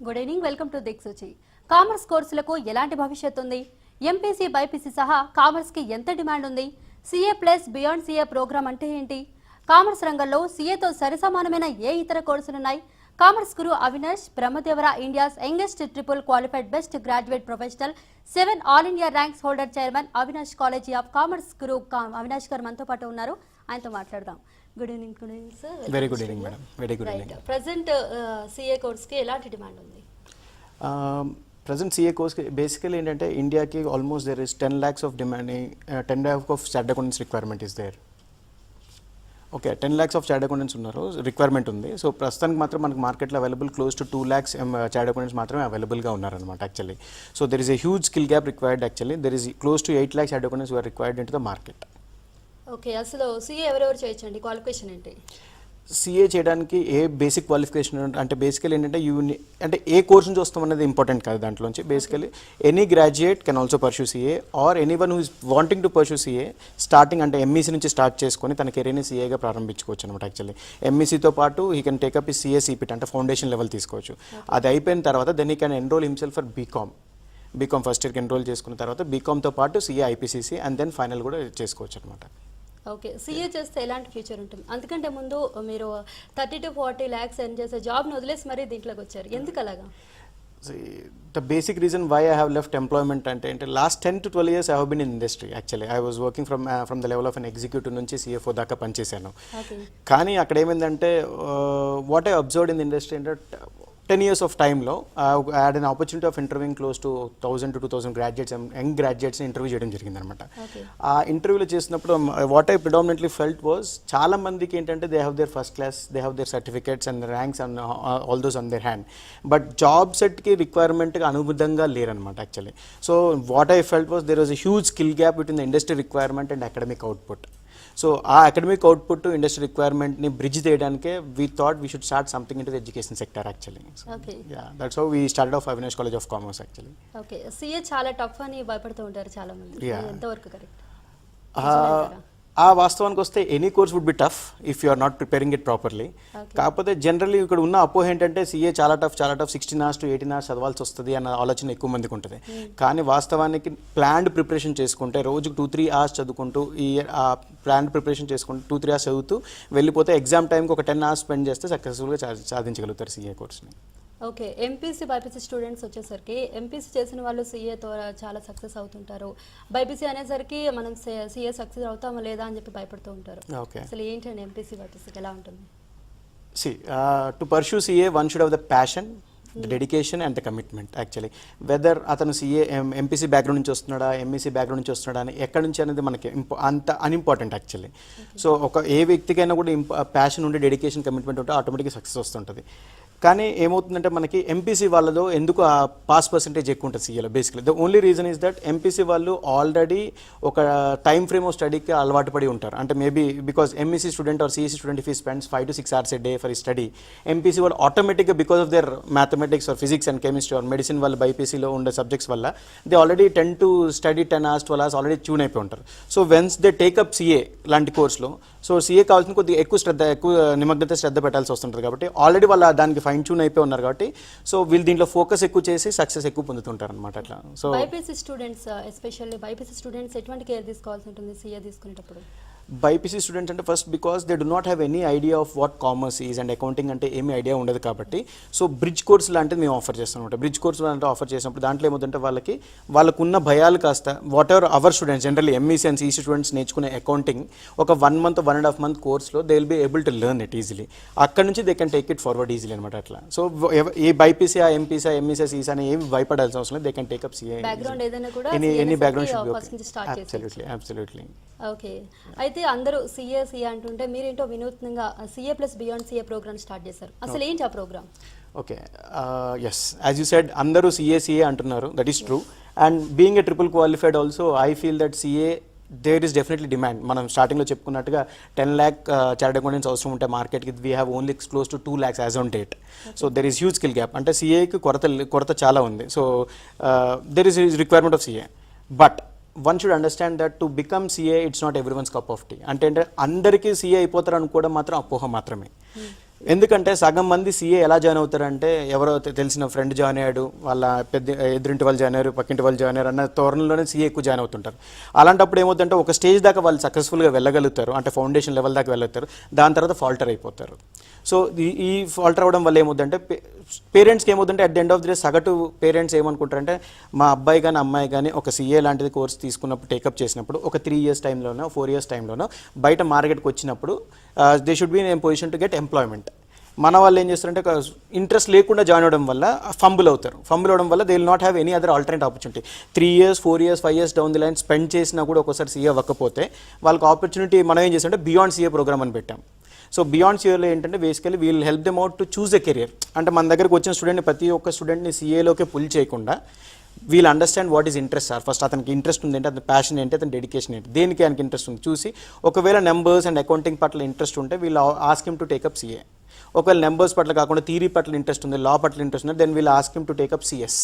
Good evening, welcome to Diksuchi. Commerce కోర్సులకు ఎలాంటి భవిష్యత్తు ఉంది? ఎంపీసీ బైపీసీ సహా కామర్స్ కి ఎంత డిమాండ్ ఉంది? CA plus beyond CA program అంటే ఏంటి? కామర్స్ రంగంలో సీఏతో సరిసమానమైన ఏ ఇతర కోర్సులున్నాయి? Commerce guru Avinash Brahmadevara India's youngest triple qualified best graduate professional 7 all India ranks holder chairman Avinash College of Commerce guru Avinash గారు మనతో పాటు ఉన్నారు. ఆయనతో మాట్లాడదాం. Good evening. Good evening sir. Very good evening madam. Very good evening. Present CA కోర్స్కి ఎలాంటి డిమాండ్ ఉంది? Present CA కోర్స్కి బేసికలీ ఏంటంటే ఇండియాకి almost there is 10 lakhs of demand, 10 lakhs of chartered accountants requirement is there. Okay, 10 lakhs of chartered accountants ఉన్నారు, requirement ఉంది. So ప్రస్తుతానికి మాత్రం మనకు మార్కెట్లో available close to 2 lakhs chartered accountants మాత్రమే అవైలబుల్గా ఉన్నారనమాట actually. So there is a huge skill gap required actually. There is close to 8 lakhs chartered accountants are required in to the market. Okay, అసలు CA ఎవరెవరు చేయొచ్చండి? Qualification ఏంటి? CA చేయడానికి ఏ basic qualification అంటే basically ఏంటంటే అంటే ఏ కోర్స్ నుంచి వస్తాం అనేది ఇంపార్టెంట్ కాదు దాంట్లోంచి. Basically any graduate can also pursue CA or any one who is wanting to pursue CA starting అంటే ఎంఈసీ నుంచి స్టార్ట్ చేసుకొని తన కెరీర్ని సీఏగా ప్రారంభించుకోవచ్చు అనమాట యాక్చువల్లీ. ఎంఈసీతో పాటు హీ కెన్ టేకప్ ఈ సీఏ సీపీటీ అంటే ఫౌండేషన్ లెవెల్ తీసుకోవచ్చు. అది అయిపోయిన తర్వాత then he can enrol himself for BCom first ఇయర్కి ఎన్రోల్ చేసుకున్న తర్వాత బీకామ్తో పాటు CA IPCC and then final కూడా చేసుకోవచ్చు అనమాట. ఓకే, సీఏ చేస్తే ఎలాంటి ఫ్యూచర్ ఉంటుంది? అందుకంటే ముందు మీరు 30 to 40 lakhs ఎర్న్ చేసే జాబ్ని వదిలేసి మరీ దీంట్లోకి వచ్చారు, ఎందుకు అలాగా? The basic reason why I have left employment అంటే last 10 to 12 years I have been in industry actually. I was working from the level of an executive నుంచి CFO దాకా పనిచేశాను. కానీ అక్కడ ఏమైందంటే what I observed in the industry అంటే 10 years of time లో I had an opportunity of interviewing close to 1000 to 2000 graduates, young graduates interview చేయడం జరిగింది అనమాట. ఆ ఇంటర్వ్యూలో చేసినప్పుడు what I predominantly felt was చాలా మందికి ఏంటంటే they have their first class, they have their certificates and ranks and all those on their hand, but job సెట్కి రిక్వైర్మెంట్కి అనుబంధంగా లేరనమాట actually. So what I felt was there was a huge skill gap between the industry requirement and academic output. So ఆ academic output industry రిక్వైర్మెంట్ని bridge చేయడానికే we thought we should start something in to the education sector actually. That's how we started off Avinash College of commerce actually. Okay, CA చాలా tough అని భయపడుతూ ఉంటారు చాలా మంది, ఎంతవరకు కరెక్ట్? ఆ వాస్తవానికి వస్తే any course would be tough if you are not preparing it properly. కాకపోతే జనరల్లీ ఇక్కడ ఉన్న అపోహ ఏంటంటే సీఏ చాలా టఫ్ 16 hours to 18 hours చదవాల్సి వస్తుంది అన్న ఆలోచన ఎక్కువ మందికి ఉంటుంది. కానీ వాస్తవానికి ప్లాన్డ్ ప్రిపరేషన్ చేసుకుంటే రోజుకు 2-3 hours చదువుకుంటూ ఈ ప్లాన్డ్ ప్రిపరేషన్ చేసుకుంటూ 2-3 hours చదువుతూ వెళ్ళిపోతే ఎగ్జామ్ టైంకి ఒక 10 hours స్పెండ్ చేస్తే సక్సెస్ఫుల్గా సాధించగలుగుతారు సీఏ కోర్స్ని. ఓకే, ఎంపీసీ బైపీసీ స్టూడెంట్స్ వచ్చేసరికి ఎంపీసీ చేసిన వాళ్ళు సీఏతో చాలా సక్సెస్ అవుతుంటారు, బైపీసీ అనేసరికి మనం సీఏ సక్సెస్ అవుతామా లేదా అని చెప్పి భయపడుతూ ఉంటారు. అసలు ఏంటండి ఎంపీసీ బైపీసీకి ఎలా ఉంటుంది? To pursue CA one should have the passion, the dedication and the commitment actually. Whether అతను సీఏ ఎంపీసీ బ్యాక్గ్రౌండ్ నుంచి వస్తున్నాడా, ఎంఈసీ బ్యాక్గ్రౌండ్ నుంచి వస్తున్నాడా అని ఎక్కడి నుంచి అనేది మనకి అంత అన్ఇంపార్టెంట్ యాక్చువల్లీ. సో ఏ వ్యక్తికైనా కూడా ప్యాషన్ ఉండి డెడికేషన్ కమిట్మెంట్ ఉంటే ఆటోమేటిక్గా సక్సెస్ వస్తుంటుంది. కానీ ఏమవుతుందంటే మనకి ఎంపీసీ వాళ్ళలో ఎందుకు ఆ పాస్ పర్సెంటేజ్ ఎక్కువ ఉంటుంది సీఏలో basically. The only reason is that MPC వాళ్ళు ఆల్రెడీ ఒక టైమ్ ఫ్రేమ్ ఆఫ్ స్టడీకి అలవాటు పడి ఉంటారు. అంటే maybe because MEC student or CEC student if he spends 5 to 6 hours a day for ఈ స్టడీ, ఎంపీసీ వాళ్ళు ఆటోమేటిక్గా because of their mathematics or physics and chemistry or medicine వాళ్ళు బైపీసీలో ఉండే సబ్జెక్ట్స్ వల్ల they already 10 to study 10 hours 12 hours already tune అయిపోయి ఉంటారు. So once they take up CA లాంటి కోర్సులో సో సీఏ కావాల్సిన కొద్దిగా ఎక్కువ నిమగ్నత శ్రద్ధ పెట్టాల్సి వస్తుంటుంది కాబట్టి ఆల్రెడీ వాళ్ళు దానికి ఫైన్ ట్యూన్ అయిపోయి ఉన్నారు కాబట్టి సో వీళ్ళు దీంట్లో ఫోకస్ ఎక్కువ చేసి సక్సెస్ ఎక్కువ పొందుతుంటారు అనమాట అట్లా. So BiPC students especially BiPC students ఎటువంటి కేర్ తీసుకోవాల్సి ఉంటుంది సీఏ తీసుకునేటప్పుడు? బైపీసీ స్టూడెంట్స్ అంటే first because they do not have any idea of what commerce is and accounting అంటే ఏమీ ఐడియా ఉండదు కాబట్టి సో బ్రిడ్జ్ కోర్స్ లాంటిది మేము ఆఫర్ చేస్తాం అనమాట. బ్రిడ్జ్ కోర్స్ లాంటి ఆఫర్ చేసినప్పుడు దాంట్లో ఏమవుతుంటే వాళ్ళకున్న భయాలు కాస్త whatever our students generally MEC and CEC students నేర్చుకునే అకౌంటింగ్ ఒక 1 month 1.5 month కోర్స్లో they will be able to learn it easily. అక్కడ నుంచి they can take it forward easily అనమాట అట్లా. సో ఏ బైపీసీ ఎంపీసీ ఎంఈసీ సీసీ అని ఏమి భయపడాల్సిన అవసరం లేదు, they can take up CA any background should be absolutely. Okay, అయితే అందరూ సీఏ అంటుంటే మీరేంటో వినూత్నంగా CA plus beyond CA programme start చేశారు, అసలు ఏంటి ఆ program? Okay, yes as you said అందరూ సీఏ అంటున్నారు, that is true. And being a triple qualified also I feel that CA there is definitely demand. మనం స్టార్టింగ్లో చెప్పుకున్నట్టుగా 10 lakh చార్టర్డ్ అకౌంటెంట్స్ అవసరం ఉంటే మార్కెట్కి we have only close to 2 lakhs as on date. So there is huge skill gap, అంటే సీఏకి కొరత చాలా ఉంది. So there is requirement of CA, but one should understand that to become CA it's not every one's cup of tea. అంటే అందరికీ CA అయిపోతారు అనుకోవడం మాత్రం అపోహ మాత్రమే. ఎందుకంటే సగం మంది సీఏ ఎలా జాయిన్ అవుతారంటే ఎవరో తెలిసిన ఫ్రెండ్ జాయిన్ అయ్యాడు, వాళ్ళ పెద్ద ఎదురింటి వాళ్ళు జాయిన్ అయ్యారు, పక్కింటి వాళ్ళు జాయిన్ అయ్యారు అన్న తోరణంలోనే సీఏ ఎక్కువ జాయిన్ అవుతుంటారు. అలాంటప్పుడు ఏమవుతుందంటే ఒక స్టేజ్ దాకా వాళ్ళు సక్సెస్ఫుల్గా వెళ్ళగలుగుతారు, అంటే ఫౌండేషన్ లెవెల్ దాకా వెళ్ళగలుగుతారు, దాని తర్వాత ఫాల్టర్ అయిపోతారు. సో ఈ ఫాల్టర్ అవ్వడం వల్ల ఏమవుతుందంటే పేరెంట్స్కి ఏమవుతుందంటే at the end of the day సగటు పేరెంట్స్ ఏమనుకుంటారంటే మా అబ్బాయి కానీ అమ్మాయి కానీ ఒక సీఏ లాంటిది కోర్స్ తీసుకున్నప్పుడు టేకప్ చేసినప్పుడు ఒక 3 years టైంలోనో 4 years టైంలోనో బయట మార్కెట్కి వచ్చినప్పుడు they should be in position to get employment. మన వాళ్ళు ఏం చేస్తారంటే ఇంట్రెస్ట్ లేకుండా జాయిన్ అవ్వడం వల్ల ఫంబుల్ అవడం వల్ల they will not have any other alternate opportunity. 3 years 4 years 5 years down the line spend చేసినా కూడా ఒకసారి సీఏ అవ్వకపోతే వాళ్ళకి ఆపర్చునిటీ మనం ఏం చేస్తామంటే బియాండ్ సీఏ ప్రోగ్రామ్ అని పెట్టాం. సో బియాండ్ సీఏలో ఏంటంటే basically we'll help them out to choose a career. అంటే మన దగ్గరకు వచ్చిన స్టూడెంట్ని ప్రతి ఒక్క స్టూడెంట్ని సీఏలోకి పుల్ చేయకుండా wheel understand what is interest sir. First అతనికి ఇంట్రెస్ట్ ఉంది ఏంటి, అతని ప్యాషన్ ఏంటి, అతని డెడికేషన్ ఏంటి, దేనికి ఆయనకి ఇంట్రెస్ట్ ఉంది చూసి ఒకవేళ నెంబర్స్ అండ్ అకౌంటింగ్ పట్ల ఇంట్రెస్ట్ ఉంటే wheel ask him to take up CA. ఒకవేళ నెంబర్స్ పట్ల కాకుండా థియరీ పట్ల ఇంట్రెస్ట్ ఉంది, లా పట్ల ఇంట్రెస్ట్ ఉంది, then we'll ask him to take up CS.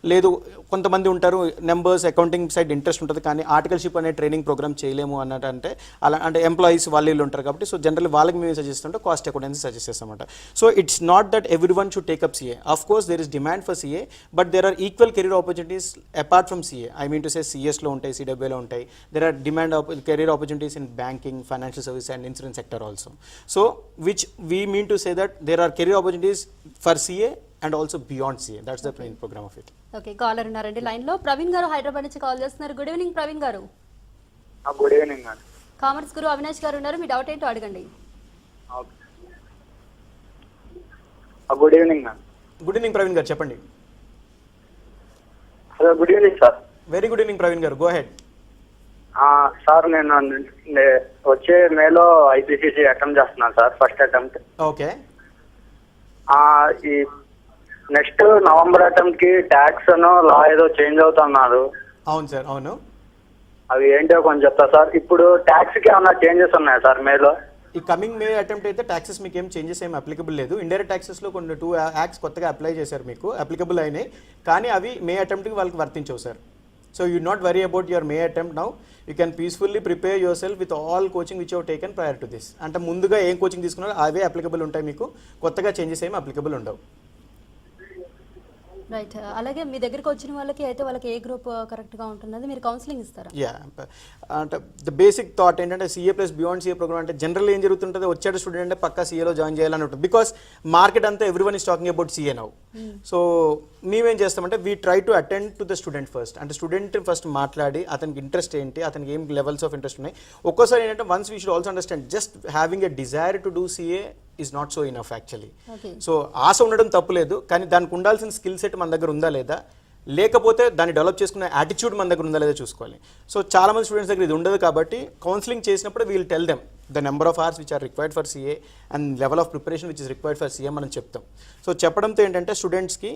లేదు కొంతమంది ఉంటారు నెంబర్స్ అకౌంటింగ్ సైడ్ ఇంట్రెస్ట్ ఉంటుంది కానీ ఆర్టికల్షిప్ అనే ట్రైనింగ్ ప్రోగ్రామ్ చేయలేము అన్నట్టు, అంటే అలా అంటే ఎంప్లాయీస్ వాళ్ళు ఉంటారు కాబట్టి సో జనరల్లీ వాళ్ళకి మేము సజెస్ట్ అంటే కాస్ట్ అకౌంటెన్సీ సజెస్ట్ చేస్తామంట. So it's not that everyone should take up CA. Of course there is demand for CA, but there are equal career opportunities apart from CA. I mean to say సిఎస్లో ఉంటాయి, సిడబ్ల్యూలో ఉంటాయి. There are demand career opportunities in banking, financial service and insurance sector also. So which we mean to say that there are career opportunities for CA and also beyond CA. That's the main program of it. Okay, caller ఉన్నారండి line లో. ప్రవీణ్ గారు హైదరాబాద్ నుంచి call చేస్తున్నారు. Good evening Praveen గారు. Good evening అండి. Commerce guru Avinash గారు ఉన్నారు, మీ doubt ఏంటో అడగండి. గుడ్ ఈవినింగ్ అండి. గుడ్ ఈవినింగ్ ప్రవీణ్ గారు, చెప్పండి. Hello, good evening sir. Very good evening Praveen గారు, గో హెడ్. సార్ నేను వచ్చే మేలో ఐపీసీసీ అటెంప్ట్ చేస్తున్నాను సార్, ఫస్ట్ అటెంప్ట్. ఓకే. ఈ నెక్స్ట్ నవంబర్ అటెంప్ట్ కి ట్యాక్స్ లా ఏదో చేంజ్ అవుతున్నారు. అవును సార్, అవును. అవి ఏంటో కొంచెం చెప్తా సార్. ఇప్పుడు ట్యాక్స్ కి ఏమన్నా చేంజెస్ ఉన్నాయా సార్ మేలో? ఈ కమింగ్ మే అటెంప్ట్ అయితే ట్యాక్సెస్ మీకు ఏం చేంజెస్ ఏమి అప్లికబుల్ లేదు. ఇండైరెక్ట్ ట్యాక్సెస్లో కొన్ని 2 యాక్ట్స్ కొత్తగా అప్లై చేశారు, మీకు అప్లికబుల్ అయినాయి, కానీ అవి మే అటెంప్ట్కి వాళ్ళకి వర్తించవు sir. So you not worry about your May attempt now. You can peacefully prepare yourself with all coaching which you taken prior to this. అంటే ముందుగా ఏం కోచింగ్ తీసుకున్నారో అవే అప్లికబుల్ ఉంటాయి, మీకు కొత్తగా చేంజెస్ ఏమి అప్లికబుల్ ఉండవు. రైట్. అలాగే మీ దగ్గరికి వచ్చిన వాళ్ళకి అయితే వాళ్ళకి ఏ గ్రూప్ కరెక్ట్గా ఉంటున్నది, మీరు కౌన్సిలింగ్ ఇస్తారా? యా, అంటే ద బేసిక్ థాట్ ఏంటంటే CA plus beyond CA program అంటే జనరల్ ఏం జరుగుతుంటుంది, వచ్చాడు స్టూడెంట్ అంటే పక్కా సీఏలో జాయిన్ చేయాలని ఉంటుంది. బికాస్ మార్కెట్ అంతా every one is talking about CA now. So మేమేం చేస్తామంటే we try to attend to the student first. అంటే స్టూడెంట్ ఫస్ట్ మాట్లాడి అతనికి ఇంట్రెస్ట్ ఏంటి, అతనికి ఏం లెవెల్స్ ఆఫ్ ఇంట్రెస్ట్ ఉన్నాయి. ఒక్కోసారి ఏంటంటే once we should also understand just having a desire to do CA is not so enough actually. So ఆశ ఉండడం తప్పులేదు, కానీ దానికి ఉండాల్సిన స్కిల్ సెట్ మన దగ్గర ఉందా లేదా, లేకపోతే దాన్ని డెవలప్ చేసుకునే యాటిట్యూడ్ మన దగ్గర ఉందా లేదా చూసుకోవాలి. సో చాలా మంది స్టూడెంట్స్ దగ్గర ఇది ఉండదు కాబట్టి కౌన్సిలింగ్ చేసినప్పుడు we'll tell them the number of hours which are required for CA and level of preparation which is required for CA మనం చెప్తాం. సో చెప్పడంతో ఏంటంటే స్టూడెంట్స్కి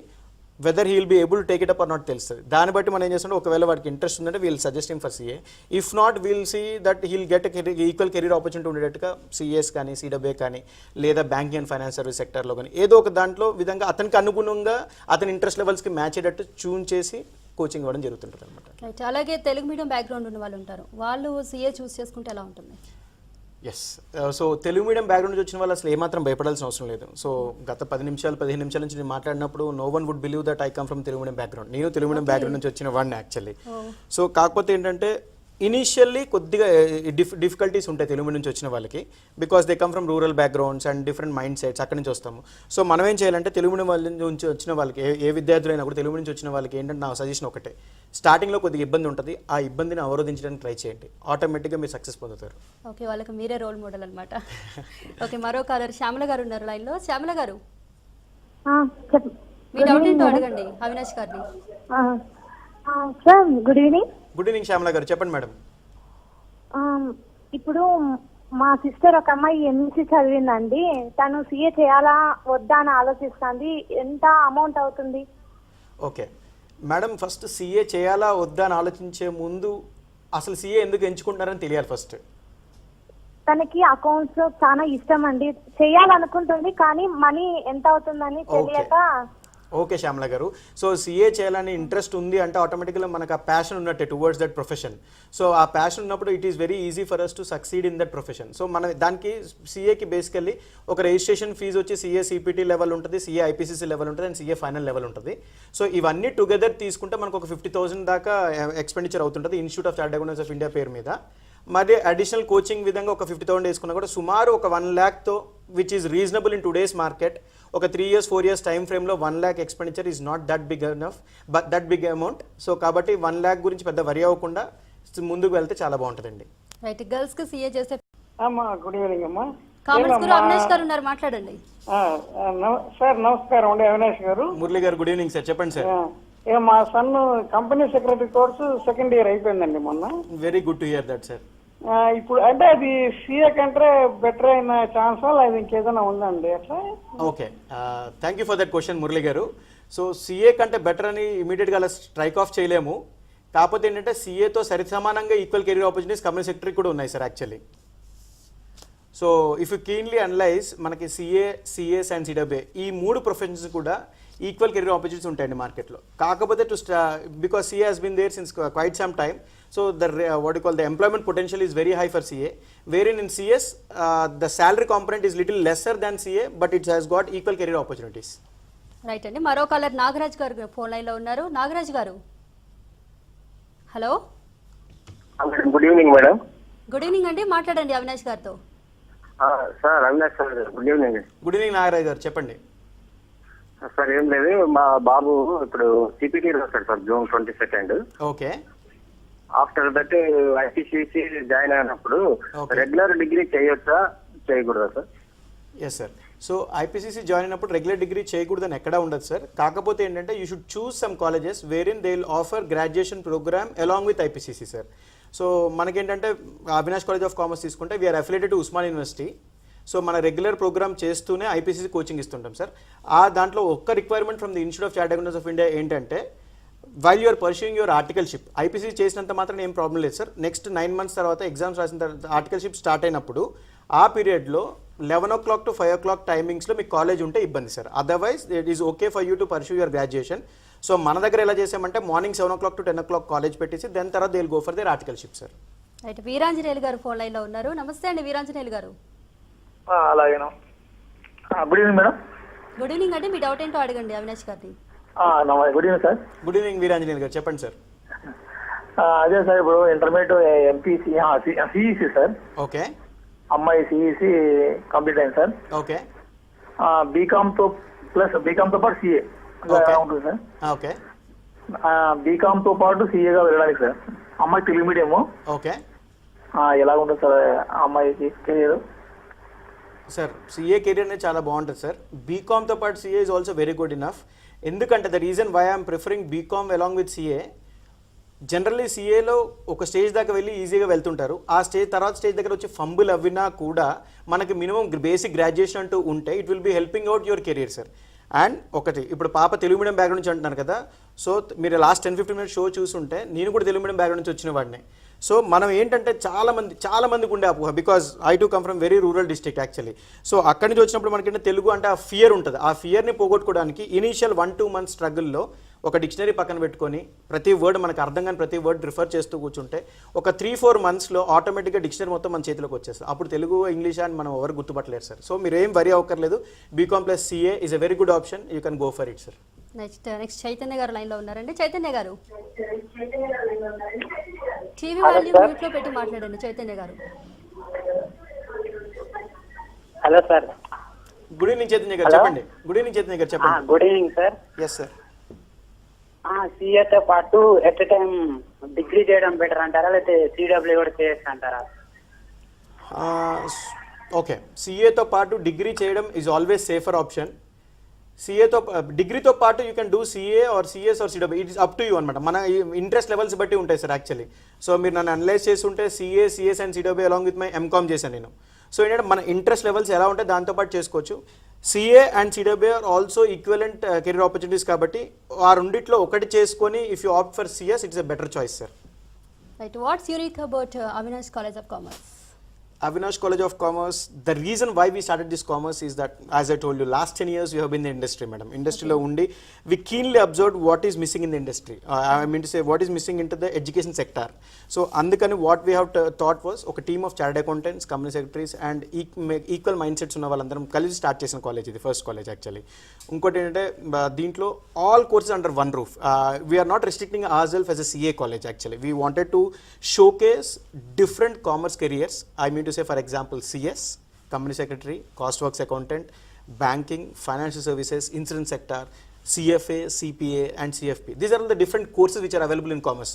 whether he will be able to take it up or not తెలుస్తుంది. దాన్ని బట్టి మనం ఏం చేస్తుంటే ఒకవేళ వాడికి ఇంట్రెస్ట్ ఉందంటే we'll suggest him for CA. If not we'll see that he'll get equal career opportunity ఉండేటట్టుగా సిఎస్ కానీ సిడబ్ల్యూ కానీ లేదా బ్యాంకింగ్ అండ్ ఫైనాన్స్ సర్వీస్ సెక్టర్లో కానీ ఏదో ఒక దాంట్లో విధంగా అతనికి అనుగుణంగా అతని ఇంట్రెస్ట్ లెవెల్స్కి మ్యాచ్ అయ్యేటట్టు చూన్ చేసి కోచింగ్ ఇవ్వడం జరుగుతుంటుంది అనమాట. రైట్. అలాగే తెలుగు మీడియం బ్యాక్గ్రౌండ్ ఉన్న వాళ్ళు ఉంటారు, వాళ్ళు సీఏ చూస్ చేసుకుంటే ఎలా ఉంటుంది? Yes. So Telugu medium background నుంచి వచ్చిన వాళ్ళు అసలు ఏమాత్రం భయపడాల్సిన అవసరం లేదు. సో గత 10 నిమిషాలు 15 నిమిషాల నుంచి నేను మాట్లాడినప్పుడు no one would believe that I come from Telugu medium background. నేను తెలుగు మీడియం బ్యాక్గ్రౌండ్ నుంచి వచ్చిన వాడిని యాక్చువల్లీ. సో కాకపోతే ఏంటంటే ఇనీషియల్లీ కొద్దిగా డిఫికల్టీస్ ఉంటాయి తెలుగు మీడియం నుంచి వచ్చిన వాళ్ళకి, because they come from rural backgrounds and different mind sets, అక్కడి నుంచి వస్తాము. సో మనం ఏం చేయాలంటే తెలుగు మీడియం వాళ్ళ నుంచి వచ్చిన వాళ్ళకి ఏ విద్యార్థులైనా కూడా తెలుగు నుంచి వచ్చిన వాళ్ళకి ఏంటంటే నా సజెషన్ ఒకటే, స్టార్టింగ్లో కొద్దిగా ఇబ్బంది ఉంటుంది, ఆ ఇబ్బందిని అవరోధించడానికి ట్రై చేయండి, ఆటోమేటిక్గా మీరు సక్సెస్ పొందుతారు. ఓకే, వాళ్ళకి మీరే రోల్ మోడల్ అనమాట. ఓకే, మరో కాలర్ శ్యామల గారు ఉన్నారు లైన్లో. శ్యామల గారు, మీ డౌట్ ఏంటో అడగండి అవినాష్ గారిని. Sir good evening. Good evening Shyamala గారు, చెప్పండి మేడం. ఇప్పుడు మా సిస్టర్ ఒక అమ్మాయి ఎంసీ చదివిందండి, తను సీఏ చేయాలా వద్దా అని ఆలోచిస్తుంది, ఎంత అమౌంట్ అవుతుంది? ఓకే మేడం, ఫస్ట్ సీఏ చేయాలా వద్దా అని ఆలోచించే ముందు అసలు సీఏ ఎందుకు ఎంచుకుంటున్నారని తెలియాలి ఫస్ట్. తనకి అకౌంట్స్ చాలా ఇష్టం అండి, చేయాలనుకుంటుంది కానీ మనీ ఎంత అవుతుందని తెలియక. ఓకే శ్యామల గారు. సో సీఏ చేయాలని ఇంట్రెస్ట్ ఉంది అంటే ఆటోమేటిక్గా మనకు ఆ ప్యాషన్ ఉన్నట్టే టువర్డ్స్ దట్ ప్రొఫెషన్. సో ఆ ప్యాషన్ ఉన్నప్పుడు it is very easy for us to succeed in that profession. So మన దానికి సీఏకి బేసికల్లీ ఒక రిజిస్ట్రేషన్ ఫీజు వచ్చి సీఏ సిపిటీ లెవెల్ ఉంటుంది, సీఏ ఐపీసీసీ లెవెల్ ఉంటుంది అండ్ సీఏ ఫైనల్ లెవెల్ ఉంటుంది. సో ఇవన్నీ టుగెదర్ తీసుకుంటే మనకు ఒక 50,000 దాకా ఎక్స్పెండిచర్ అవుతుంటుంది Institute of chartered Accountants of India పేరు మీద. మరి అడిషనల్ కోచింగ్ విధంగా ఒక 50,000 వేసుకున్నా కూడా సుమారు ఒక 1 lakh which is reasonable in today's market. ఒక 3 years 4 years టైం ఫ్రేమ్లో 1 lakh expenditure is not that big enough, but that big amount. So కాబట్టి 1 lakh గురించి పెద్ద వరి అవ్వకుండా ముందుకు వెళ్తే చాలా బాగుంటుందండి. రైట్, గర్ల్స్ కి సీఏ చేసే అమ్మా గుడ్ ఈవినింగ్ అమ్మా. కామర్స్ గురు అవినాష్ గారు ఉన్నారు, మాట్లాడండి. సార్ నమస్కారం అండి Avinash garu. Murali garu good evening sir, చెప్పండి సార్. మా son company secretary course 2nd year అయిపోయిందండి మొన్న. Very good to hear that sir. ఇప్పుడు అంటే అది సీఏ కంటే బెటర్ అయిన ఛాన్స్ అది ఇంకేదైనా ఉందండి అట్లా? Okay, thank you for that question Murali గారు. సో సీఏ కంటే బెటర్ అని ఇమీడియట్గా అలా స్ట్రైక్ ఆఫ్ చేయలేము. కాకపోతే ఏంటంటే సీఏతో సరిసమానంగా equal career opportunities company secretary కూడా ఉన్నాయి sir actually. So if you cleanly analyse మనకి సీఏ, సిఎస్ అండ్ సిడబ్ల్యూఏ ఈ 3 ప్రొఫెషన్స్ కూడా ఈక్వల్ కెరీర్ ఆపర్చునిటీస్ ఉంటాయండి మార్కెట్లో. కాకపోతే because CA has been there since quite some time. So what you call the employment potential is very high for CA, wherein in CS the salary component is little lesser than CA, but it has got equal career opportunities. Right అండి, మరో caller Nagaraj గారు phone line లో ఉన్నారు. నాగరాజ్ గారు, hello. Good evening madam. Good evening అండి, మాట్లాడండి అవినాష్ గారితో. Sir Avinash sir good evening. Good evening Nagaraj గారు, చెప్పండి. సార్ ఏం లేదు, మా బాబు ఇప్పుడు సిపిటీ రాస్తాడు sir June 22nd. Okay. After that IPCC join అయినప్పుడు రెగ్యులర్ డిగ్రీ చేయొచ్చా చేయకూడదా sir? Yes sir. So IPCC join అయినప్పుడు రెగ్యులర్ డిగ్రీ చేయకూడదని ఎక్కడా ఉండదు సార్. కాకపోతే ఏంటంటే you should choose some colleges where in they will offer graduation program along with IPCC sir. So మనకేంటంటే అవినాష్ కాలేజ్ ఆఫ్ కామర్స్ తీసుకుంటే we are affiliated to Osman University. So మన regular program చేస్తూనే ఐపీసీసీ కోచింగ్ ఇస్తుంటాం సార్. దాంట్లో ఒక్క requirement from the Institute of chartered Accountants of India ఏంటంటే while you're pursuing your ఆర్టికల్షిప్, IPC చేసినంత మాత్రం ఏం ప్రాబ్లం లేదు సార్. నెక్స్ట్ 9 months తర్వాత ఎగ్జామ్స్ రాసిన తర్వాత ఆర్టికల్షిప్ స్టార్ట్ అయినప్పుడు ఆ పీరియడ్లో 11 o'clock to 5 o'clock టైమింగ్స్లో మీకు కాలేజ్ ఉంటే ఇబ్బంది sir. Otherwise it is okay for you to pursue your graduation. So మన దగ్గర ఎలా చేసామంటే morning 7 o'clock to 10 o'clock college పెట్టేసి దాని తర్వాత they will go for their articleship sir. Right, Veeranjaneyulu గారు ఫోన్ లైన్ లో ఉన్నారు. నమస్తే అండి వీరాంజనేయులు గారు. అలాగేనా. Good evening madam. Good evening అండి, మీ డౌట్ ఏంటో అడగండి అవినాష్ గారిని. Good evening sir. Good evening Veeranjaneyulu గారు, చెప్పండి సార్. అదే సార్ ఇప్పుడు intermediate MPC CEC sir. Okay. అమ్మాయి సిఈసి కంప్లీట్ అయింది సార్. ఓకే. బీకామ్ తో పాటు సిఏ ఉంటుంది సార్. ఓకే. బీకామ్ తో పాటు సిఏగా వెళ్ళడానికి సార్. అమ్మాయి తెలుగు మీడియము. ఓకే. ఎలా ఉంటుంది సార్ అమ్మాయికి కెరీర్? సార్ సిఏ కెరీర్ అనేది చాలా బాగుంటుంది సార్. బీకామ్తో పాటు CA is also very good enough. ఎందుకంటే the reason why I'm preferring BCom along with CA, generally సిఏలో ఒక స్టేజ్ దాకా వెళ్ళి ఈజీగా వెళ్తుంటారు. ఆ తర్వాత స్టేజ్ దగ్గర వచ్చి ఫంబుల్ అవ్వినా కూడా మనకి మినిమం బేసిక్ గ్రాడ్యుయేషన్ అంటూ ఉంటే it will be helping out your career sir. And ఒకటి ఇప్పుడు పాప తెలుగు మీడియం బ్యాక్గ్రౌండ్ నుంచి అంటున్నారు కదా. సో మీరు లాస్ట్ 10-15 minutes షో చూసుంటే నేను కూడా తెలుగు మీడియం బ్యాక్గ్రౌండ్ నుంచి వచ్చిన వాడిని. సో మనం ఏంటంటే చాలా మందికి ఉండే అపోహ, because I to come from very rural district actually. So అక్కడి నుంచి వచ్చినప్పుడు మనకి తెలుగు అంటే ఆ ఫియర్ ఉంటుంది. ఆ ఫియర్ని పోగొట్టుకోవడానికి ఇనీషియల్ 1-2 months స్ట్రగుల్లో ఒక డిక్షనరీ పక్కన పెట్టుకొని ప్రతి వర్డ్ మనకు అర్థం కాని ప్రతి వర్డ్ రిఫర్ చేస్తూ కూర్చుంటే ఒక 3-4 monthsలో ఆటోమేటిక్గా డిక్షనరీ మొత్తం మన చేతిలోకి వచ్చేస్తుంది. అప్పుడు తెలుగు ఇంగ్లీష్ అని మనం ఎవరు గుర్తుపట్టలేరు సార్. సో మీరు ఏం వరీ అవ్వక్కర్లేదు. BCom plus CA is a very good option, you can go for it sir. Next Chaitanya గారు లైన్ లో ఉన్నారండి. చైతన్య గారు, టీవీ వాల్యూమ్ మ్యూట్ లో పెట్టి మాట్లాడండి. చైతన్య గారు. Hello sir. Good evening Chaitanya గారు, చెప్పండి. గుడ్ ఈవినింగ్ చైతన్య గారు, చెప్పండి. Good evening sir. Yes sir. సిఏతో పాటు ఎట్ ఎ టైం డిగ్రీ చేయడం బెటర్ అంటారా, లేకపోతే సిడబ్ల్యూ కూడా చేయొచ్చు అంటారా? ఓకే, సిఏతో పాటు డిగ్రీ చేయడం ఈజ్ ఆల్వేస్ సేఫర్ ఆప్షన్. సిఏతో డిగ్రీతో పాటు you can do CA or CS or CW, it is up to you అనమాట. మన ఇంట్రెస్ట్ లెవెల్స్ బట్టి ఉంటాయి సార్ యాక్చువల్లీ. సో మీరు నన్ను అనలైజ్ చేస్తుంటే CA, CS and CW along with my MCom చేశాను నేను. సో ఏంటంటే మన ఇంట్రెస్ట్ లెవెల్స్ ఎలా ఉంటాయి దాంతోపాటు చేసుకోవచ్చు. CA and CW are also equivalent career opportunities కాబట్టి ఆ రెండిట్లో ఒకటి చేసుకొని if you opt for CS it's a better choice sir. Right, what's unique about Avinash College of Commerce? Avinash College of Commerce, the reason why we started this commerce is that, as I told you, last 10 years we have been in the industry, madam. Industry lo undi, we keenly observed what is missing in the industry. I mean to say, what is missing into the education sector. So, andukani what we have thought was, oka team of chartered accountants, company secretaries, and equal mindsets unna vallandaram kalisi start chesina college, the first college actually. Unkoti entante deentlo all courses under one roof. We are not restricting ourselves as a CA college actually. We wanted to showcase different commerce careers. I mean to say, for example, CS, company secretary, cost works accountant, banking, financial services, insurance sector, CFA, CPA and CFP. These are all the different courses which are available in commerce.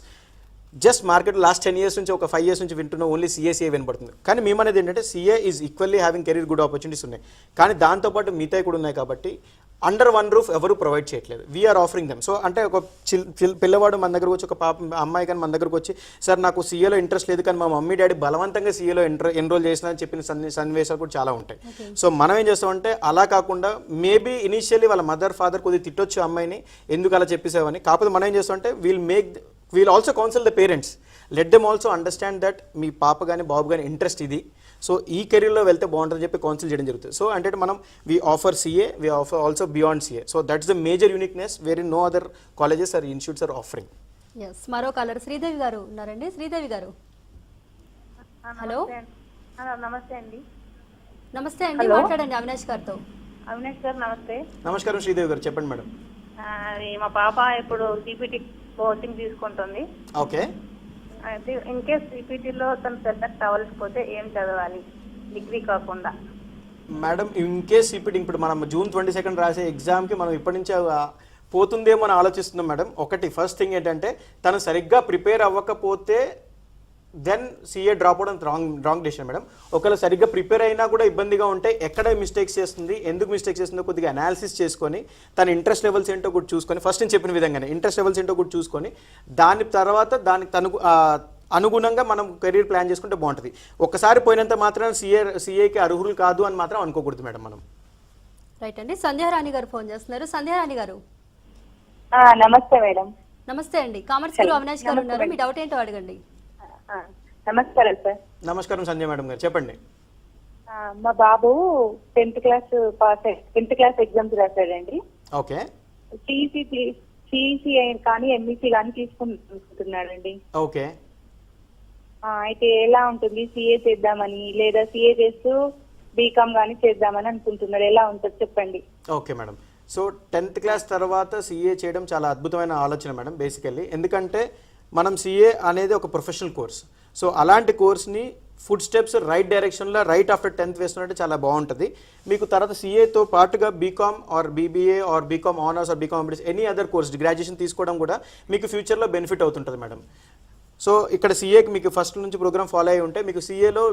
Just market last 10 years నుంచి ఒక 5 years నుంచి వింటున్న only CA వినపడుతుంది. కానీ మేము అనేది ఏంటంటే CA is equally having career good opportunities ఉన్నాయి. కానీ దాంతోపాటు మిగతాయి కూడా ఉన్నాయి కాబట్టి అండర్ వన్ రూఫ్ ఎవరు ప్రొవైడ్ చేయట్లేదు. We are offering them. సో అంటే ఒక పిల్లవాడు మన దగ్గరకు వచ్చి, ఒక అమ్మాయి కానీ మన దగ్గరకు వచ్చి, సార్ నాకు సీఏలో ఇంట్రెస్ట్ లేదు కానీ మా మమ్మీ డాడీ బలవంతంగా సీఏలో ఎన్రోల్ చేసిన అని చెప్పిన సన్నివేశాలు కూడా చాలా ఉంటాయి. సో మనం ఏం చేస్తామంటే అలా కాకుండా మేబీ ఇనిషియల్లీ వాళ్ళ మదర్ ఫాదర్ కొద్దిగా తిట్టొచ్చు అమ్మాయిని, ఎందుకు అలా చెప్పేసావని. కాకపోతే మనం ఏం చేస్తామంటే we'll also counsel the parents. Let them also understand that మీ పాప కానీ బాబు కానీ ఇంట్రెస్ట్ ఇది, సో ఈ కెరీర్లో వెళ్తే బాగుంటుందని చెప్పి కౌన్సిల్ చేయడం జరుగుతుంది. సో అంటే మనం we offer CA, we offer also beyond CA. So that's the major uniqueness where in no other colleges or institutes are offering. Yes, మరో కాలర్ శ్రీదేవి గారు ఉన్నారండి. శ్రీదేవి గారు, హలో. నమస్తే అండి. నమస్తే అండి, మాట్లాడండి అవినాష్ గారితో. అవినాష్ గారు నమస్తే. నమస్కారం శ్రీదేవి గారు, చెప్పండి మేడం. మా పాప ఇప్పుడు సిపిటి కోచింగ్ తీసుకుంటుంది. ఓకే. అయితే ఇన్ కేస్ సిపిటిలో తను సెలెక్ట్ అవ్వకపోతే ఏం చదవాలి డిగ్రీ కాకుండా? మేడం ఇన్ కేస్ ఇప్పుడు మనం June 22 రాసే ఎగ్జామ్కి మనం ఇప్పటి నుంచి పోతుందేమో అని ఆలోచిస్తున్నాం మేడం. ఒకటి ఫస్ట్ థింగ్ ఏంటంటే తను సరిగ్గా ప్రిపేర్ అవ్వకపోతే దెన్ సిఏ డ్రాప్ అవడం రాంగ్ డెసిషన్ మేడం. ఒకవేళ సరిగ్గా ప్రిపేర్ అయినా కూడా ఇబ్బందిగా ఉంటే ఎక్కడ మిస్టేక్స్ చేస్తుంది, ఎందుకు మిస్టేక్స్ చేస్తుందో కొద్దిగా అనాలిసిస్ చేసుకొని తన ఇంట్రెస్ట్ లెవెల్స్ ఏంటో కూడా చూసుకొని, ఫస్ట్ నేను చెప్పిన విధంగానే ఇంట్రెస్ట్ లెవెల్స్ ఏంటో కూడా చూసుకొని దాని తర్వాత దానికి అనుగుణంగా మనం కెరీర్ ప్లాన్ చేసుకుంటే బాగుంటుంది. ఒక్కసారి పోయినంత మాత్రం సిఏకి అర్హులు కాదు అని మాత్రం అనుకోకూడదు మేడం మనం. రైట్ అండి, సంధ్యారాణి గారు ఫోన్ చేస్తున్నారు. సంధ్యారాణి గారు, నమస్తే మేడం. నమస్తే అండి. కామర్స్ లో అవినాష్ గారు ఉన్నారు, మీ డౌట్ ఏంటో అడగండి. నమస్కారం సార్. నమస్కారం సంజయ్ మేడం గారు, చెప్పండి. మా బాబు 10th క్లాస్ ఎగ్జామ్స్ రాశాడండి. ఓకే. సిఈసి కానీ ఎంఈసి కానీ తీసుకుంటున్నాడండి. ఓకే. అయితే ఎలా ఉంటుంది, సిఏ చేద్దామని లేదా సిఏ చేస్తూ బీకామ్ కానీ చేద్దామని అనుకుంటున్నాడు. ఎలా ఉంటుంది చెప్పండి. Okay madam. So 10th class తర్వాత సిఏ చేయడం చాలా అద్భుతమైన ఆలోచన మేడం బేసికల్లీ. ఎందుకంటే మనం సిఏ అనేది ఒక ప్రొఫెషనల్ కోర్స్. సో అలాంటి కోర్స్ని ఫుడ్ స్టెప్స్ రైట్ డైరెక్షన్లో రైట్ ఆఫ్టర్ 10th వేస్తున్నట్టు చాలా బాగుంటుంది. మీకు తర్వాత సిఏతో పాటుగా BCom or BBA or BCom honours or BCom any other course graduation తీసుకోవడం కూడా మీకు ఫ్యూచర్లో బెనిఫిట్ అవుతుంటుంది మేడం. సో ఇక్కడ సిఏకి మీకు ఫస్ట్ నుంచి ప్రోగ్రామ్ ఫాలో అయ్యి ఉంటే మీకు సిఏలో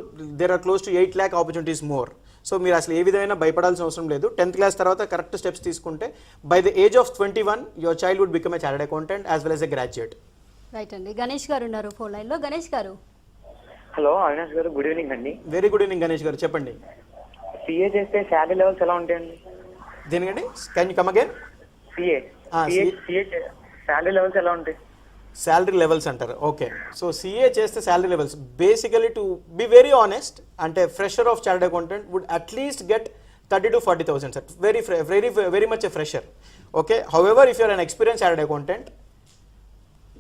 there are close to 8 lakh opportunities more. So మీరు అసలు ఏ విధమైన భయపడాల్సిన అవసరం లేదు. 10th క్లాస్ తర్వాత కరెక్ట్ స్టెప్స్ తీసుకుంటే by the age of 21 your child would become a chartered accountant as well as a graduate. Right అండి, గణేష్ గారు ఉన్నారు ఫోన్ లైన్ లో. గణేష్ గారు. హలో అవినాష్ గారు, గుడ్ ఈవినింగ్ అండి. వెరీ గుడ్ ఈవినింగ్ గణేష్ గారు, చెప్పండి. సిఏ చేస్తే శాలరీ లెవెల్స్ ఎలా ఉంటాయండి? దేనికండి? Can you come again? CA salary levels ఎలా ఉంటాయి? శాలరీ లెవెల్స్ అంటారు. ఓకే. సో సిఏ చేస్తే salary levels basically to be very honest అంటే fresher of chartered accountant would at least get 30,000 to 40,000 sir. Very much a fresher. Okay. However if you're an experience chartered accountant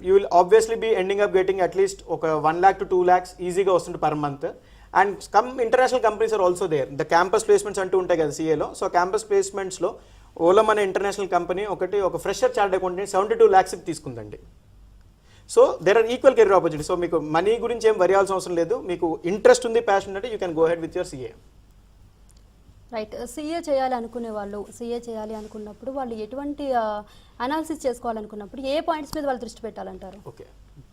you will obviously be ending up getting at least 1 lakh to 2 lakhs ఈజీగా వస్తుంది per month. And international companies are also there. The campus placements అంటూ ఉంటాయి కదా సిఏలో. So campus ప్లేస్మెంట్స్లో Olam అనే international company ఒక fresher chartered accountant 72 lakhs తీసుకుందండి. So there are equal career opportunity. So మీకు మనీ గురించి ఏం వరి అవ్వాల్సిన అవసరం లేదు. మీకు ఇంట్రెస్ట్ ఉంది, ప్యాషన్ అంటే you can go head with your CA. Right. CA చేయాలి అనుకునే వాళ్ళు, సిఏ చేయాలి అనుకున్నప్పుడు వాళ్ళు ఎటువంటి అనాలిసిస్ చేసుకోవాలనుకున్నప్పుడు ఏ పాయింట్స్ మీద వాళ్ళు దృష్టి పెట్టాలంటారు? Okay.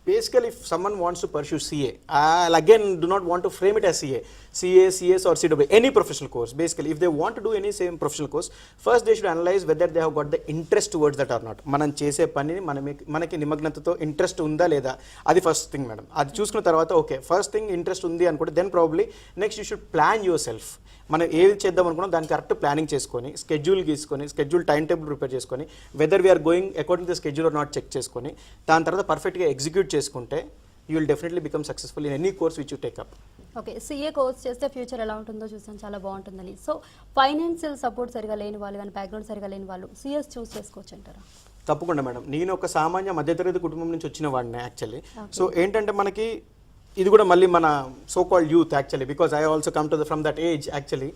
Basically, if someone wants to pursue CA, I'll again do not want to frame it as CA, CS or CW, any professional course. Basically, if they want to do any same professional course, first they should analyze whether they have got the interest towards that or not. మనం చేసే పని మనకి నిమగ్నతతో interest ఉందా లేదా, అది first thing madam. అది చూసుకున్న తర్వాత ఓకే ఫస్ట్ థింగ్ ఇంట్రెస్ట్ ఉంది అనుకుంటే then probably next you should plan yourself. మనం ఏది చేద్దాం అనుకున్నాం దాన్ని కరెక్ట్ ప్లానింగ్ చేసుకొని స్కెడ్యూల్ టైం టేబుల్ ప్రిపేర్ చేసుకొని whether we are going according to the schedule or not check చేసుకొని దాని తర్వాత పర్ఫెక్ట్గా ఎగ్జిక్యూట్ చేసుకుంటే you will definitely become successful in any course which you take up. Okay, CA course చేస్తే future ఎలా ఉంటుందో చూసాను, చాలా బాగుంటుందని. సో ఫైనాన్షియల్ సపోర్ట్ సరిగా లేని వాళ్ళు కానీ బ్యాక్గ్రౌండ్ సరిగా లేని వాళ్ళు సిఎస్ చూస్ చేసుకోవచ్చు అంటారా? తప్పకుండా మేడం. నేను ఒక సామాన్య మధ్యతరగతి కుటుంబం నుంచి వచ్చిన వాడిని యాక్చువల్లీ. సో ఏంటంటే మనకి ఇది కూడా మళ్ళీ మన so called youth actually, because I also come to from that age actually.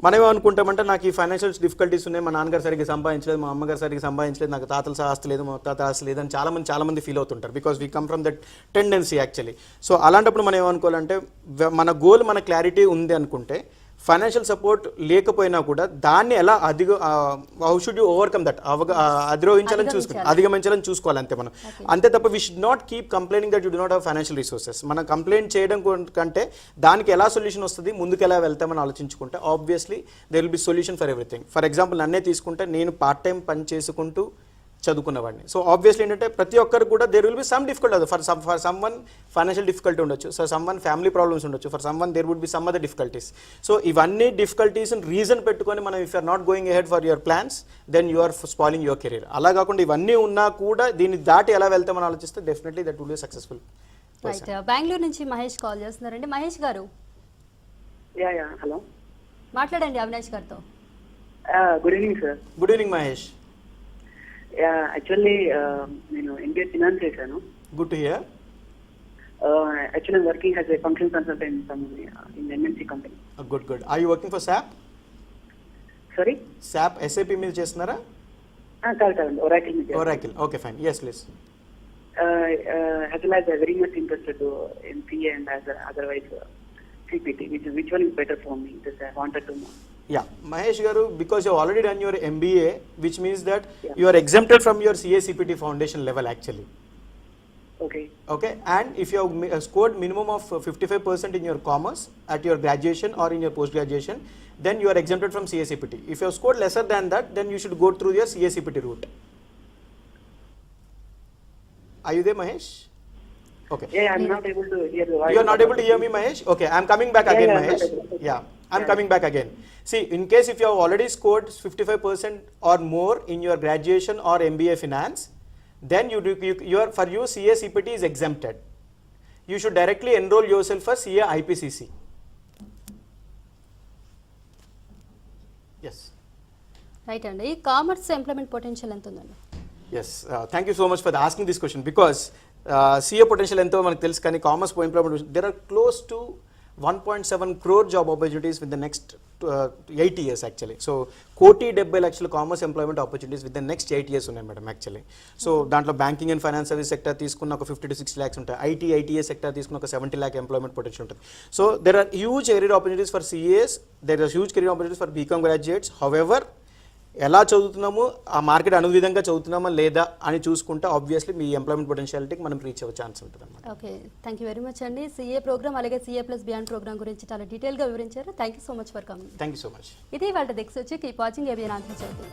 మనం ఏమనుకుంటామంటే నాకు ఈ ఫైనాన్షియల్ డిఫికల్టీస్ ఉన్నాయి, మా నాన్నగారు సరిగ్గా సంపాదించలేదు, మా అమ్మగారు సరిగ్గా సంపాదించలేదు, నాకు తాతల ఆస్తి లేదు, మా తాత ఆస్తి లేదు అని చాలామంది ఫీల్ అవుతుంటారు, because we come from that tendency actually. So అలాంటప్పుడు మనం ఏమనుకోవాలంటే మన గోల్ మన క్లారిటీ ఉంది అనుకుంటే ఫైనాన్షియల్ సపోర్ట్ లేకపోయినా కూడా దాన్ని ఎలా how should you overcome that అధిగమించాలని చూసుకోవాలి అంతే మనం. అంతే తప్ప we should not keep complaining that you do not have financial resources. మనం కంప్లైంట్ చేయడం కంటే దానికి ఎలా సొల్యూషన్ వస్తుంది, ముందుకు ఎలా వెళ్తామని ఆలోచించుకుంటే obviously there will be solution for everything. For example నన్నే తీసుకుంటే నేను పార్ట్ టైం పని చేసుకుంటూ చదువుకున్నవాడిని. సో ఆబ్వియస్లీ ఏంటంటే ప్రతి ఒక్కరు కూడా there will be some difficulty, for someone financial difficulty ఉండొచ్చు, so someone family problems ఉండొచ్చు, for someone there would be some other difficulties. So ఇవన్నీ డిఫికల్టీస్ రీజన్ పెట్టుకొని మనం if you're not going ahead for your plans then you are spoiling your career. అలా కాకుండా ఇవన్నీ ఉన్నా కూడా దీన్ని దాటి ఎలా వెళ్తామని ఆలోచిస్తే definitely that would be successful. Right, Bengaluru నుంచి మహేష్ కాల్ చేస్తున్నారండి. మహేష్ గారు హలో, మాట్లాడండి అవినాష్ గారితో. Good evening sir. Good evening Mahesh. Actually నేను ఎంబీఏ ఫినాన్స్ చేశాను. Good to hear. Actually working as a function consultant in MNC company. Good. Are you working for SAP? Sorry, SAP SAP మీద చేస్తున్నారా? కాదండి, Oracle. Okay, fine. Yes, please. Actually, I'm very much interested in CA and as otherwise CPT. Which one is better for me? Just I wanted to know. Yeah, Mahesh Garu, because you have already done your MBA, which means that you are exempted from your CA CPT foundation level actually. Okay, and if you have scored minimum of 55% in your commerce at your graduation or in your post graduation, then you are exempted from CA CPT. If you have scored lesser than that, then you should go through your CA CPT route. Are you there, Mahesh? Okay. Yeah, I'm not able to hear you. You are not able to hear me, Mahesh? Okay, I'm coming back again, Mahesh. Yeah, I'm coming back again. See, in case if you have already scored 55% or more in your graduation or MBA finance, then for you CA CPT is exempted. You should directly enroll yourself for CA IPCC. Yes. Right అండి, commerce employment potential ఎంత ఉందండి? Yes, thank you so much for asking this question, because CA potential ఎంతో మనకు తెలుసు, కానీ commerce employment there are close to 1.7 crore job opportunities with the next 8 years actually. So 1,70,00,000 commerce employment opportunities with the next 8 years ఉన్నాయి madam actually. So దాంట్లో banking and finance service sector తీసుకున్న ఒక 50 to 60 lakhs ఉంటాయి, ITA sector తీసుకున్న ఒక 70 lakh employment potential ఉంటుంది. So there are huge career opportunities for CAs, there are huge career opportunities for BCom graduates. However ఎలా చదువుతున్నామో ఆ మార్కెట్ అనువిధంగా చదువుతున్నామా లేదా అని చూసుకుంటే ఆబ్వియస్లీ మీ ఎంప్లాయ్మెంట్ పొటెన్షియాలిటీకి మనం రీచ్ అవ్వే ఛాన్స్ ఉంటుంది అన్నమాట. Okay, thank you very much అండి. CA ప్రోగ్రామ్ అలాగే CA ప్లస్ బియాండ్ ప్రోగ్రామ్ గురించి చాలా డీటెయిల్గా వివరించారు. Thank you so much for coming. Thank you so much. ఇది వాళ్ళ దిక్స్ వచ్చి కీప్ వాచింగ్ ABN ఆంధ్రజ్యోతి.